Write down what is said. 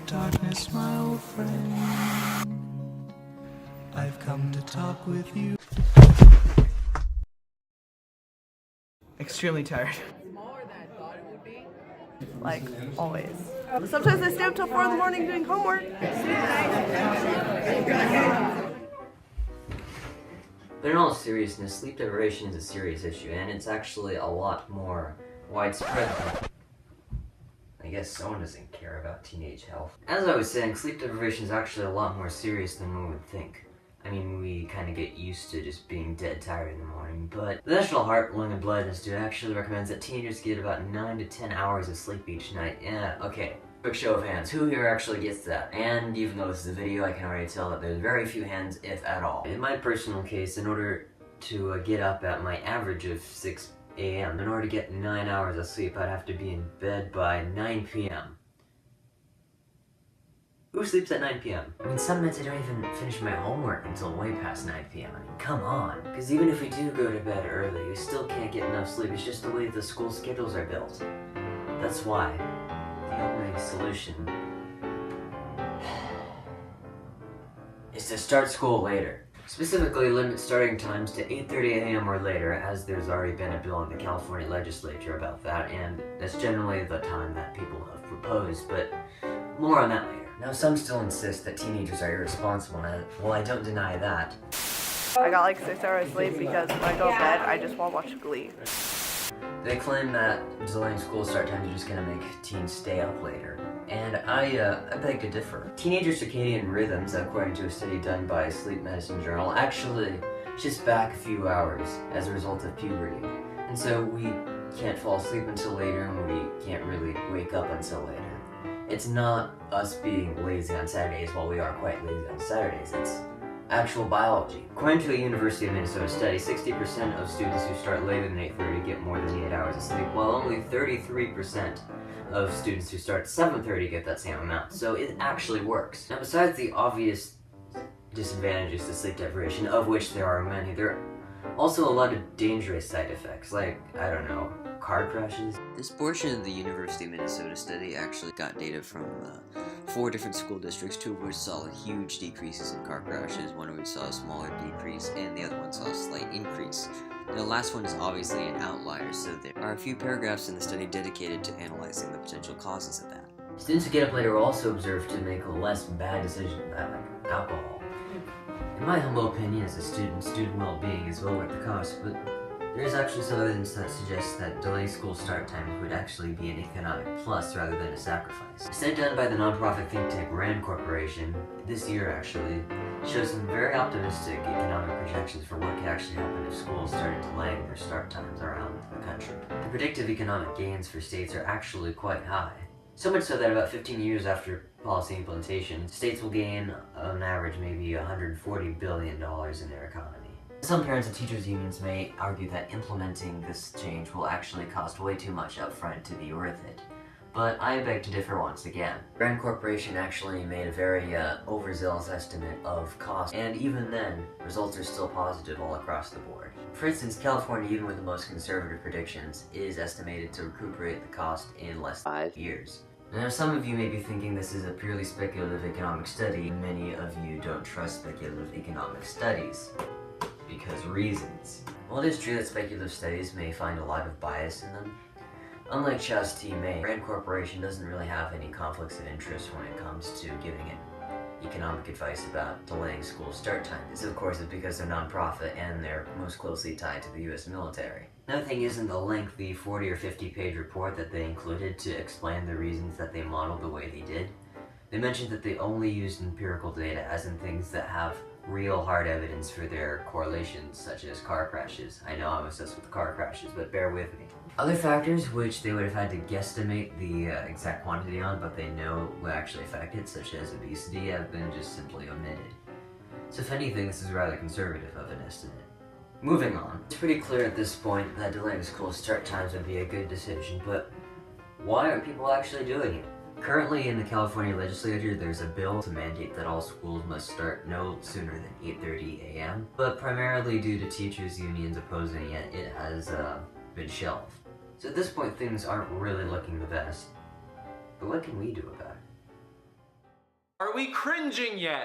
darkness, my old friend. I've come to talk with you. Extremely tired. Smaller than I thought it would be. Like, always. Sometimes I stay up till 4 in the morning doing homework. But in all seriousness, sleep deprivation is a serious issue, and it's actually a lot more widespread than... I guess someone doesn't care about teenage health. As I was saying, sleep deprivation is actually a lot more serious than one would think. I mean, we kind of get used to just being dead tired in the morning, but the National Heart, Lung, and Blood Institute actually recommends that teenagers get about 9 to 10 hours of sleep each night. Yeah, okay. Quick show of hands, who here actually gets that? And even though this is a video, I can already tell that there's very few hands, if at all. In my personal case, in order to get up at my average of 6 a.m., in order to get 9 hours of sleep, I'd have to be in bed by 9 p.m. Who sleeps at 9 p.m.? I mean, some nights I don't even finish my homework until way past 9 p.m. I mean, come on. Because even if we do go to bed early, we still can't get enough sleep. It's just the way the school schedules are built. That's why the only solution is to start school later. Specifically, limit starting times to 8:30 a.m. or later, as there's already been a bill in the California legislature about that, and that's generally the time that people have proposed, but more on that later. Now, some still insist that teenagers are irresponsible, and well, I don't deny that. I got like 6 hours sleep because when I go to bed, I just want to watch Glee. They claim that delaying school start times are just gonna make teens stay up later. And I beg to differ. Teenager circadian rhythms, according to a study done by Sleep Medicine Journal, actually shifts back a few hours as a result of puberty. And so we can't fall asleep until later, and we can't really wake up until later. It's not us being lazy on Saturdays while we are quite lazy on Saturdays. It's actual biology. According to a University of Minnesota study, 60% of students who start later than 8:30 get more than 8 hours of sleep, while only 33% of students who start at 7:30 get that same amount. So it actually works. Now, besides the obvious disadvantages to sleep deprivation, of which there are many, there are also a lot of dangerous side effects, like, I don't know, car crashes. This portion of the University of Minnesota study actually got data from 4 different school districts, 2 of which saw huge decreases in car crashes, 1 of which saw a smaller decrease, and the other one saw a slight increase. The last one is obviously an outlier, so there are a few paragraphs in the study dedicated to analyzing the potential causes of that. Students who get up later were also observed to make less bad decisions about, like, alcohol. In my humble opinion as a student well-being is well worth the cost, but there is actually some evidence that suggests that delaying school start times would actually be an economic plus rather than a sacrifice. A study done by the nonprofit think tank RAND Corporation this year actually shows some very optimistic economic projections for what could actually happen if schools started delaying their start times around the country. The predictive economic gains for states are actually quite high. So much so that about 15 years after policy implementation, states will gain, on average, maybe $140 billion in their economy. Some parents and teachers unions may argue that implementing this change will actually cost way too much upfront to be worth it. But I beg to differ once again. Rand Corporation actually made a very overzealous estimate of cost, and even then, results are still positive all across the board. For instance, California, even with the most conservative predictions, is estimated to recuperate the cost in less than 5 years. Now, some of you may be thinking this is a purely speculative economic study. Many of you don't trust speculative economic studies. Because reasons. While it is true that speculative studies may find a lot of bias in them, unlike Chas T. May, Rand Corporation doesn't really have any conflicts of interest when it comes to giving economic advice about delaying school start time. This, of course, is because they're nonprofit and they're most closely tied to the U.S. military. Another thing isn't the lengthy 40 or 50 page report that they included to explain the reasons that they modeled the way they did. They mentioned that they only used empirical data, as in things that have real hard evidence for their correlations, such as car crashes. I know I'm obsessed with car crashes, but bear with me. Other factors which they would have had to guesstimate the exact quantity on, but they know will actually affect it, such as obesity, have been just simply omitted. So if anything, this is rather conservative of an estimate. Moving on. It's pretty clear at this point that delaying school start times would be a good decision, but why aren't people actually doing it? Currently in the California legislature, there's a bill to mandate that all schools must start no sooner than 8:30 a.m., but primarily due to teachers' unions opposing it, it has been shelved. So at this point, things aren't really looking the best. But what can we do about it? Are we cringing yet?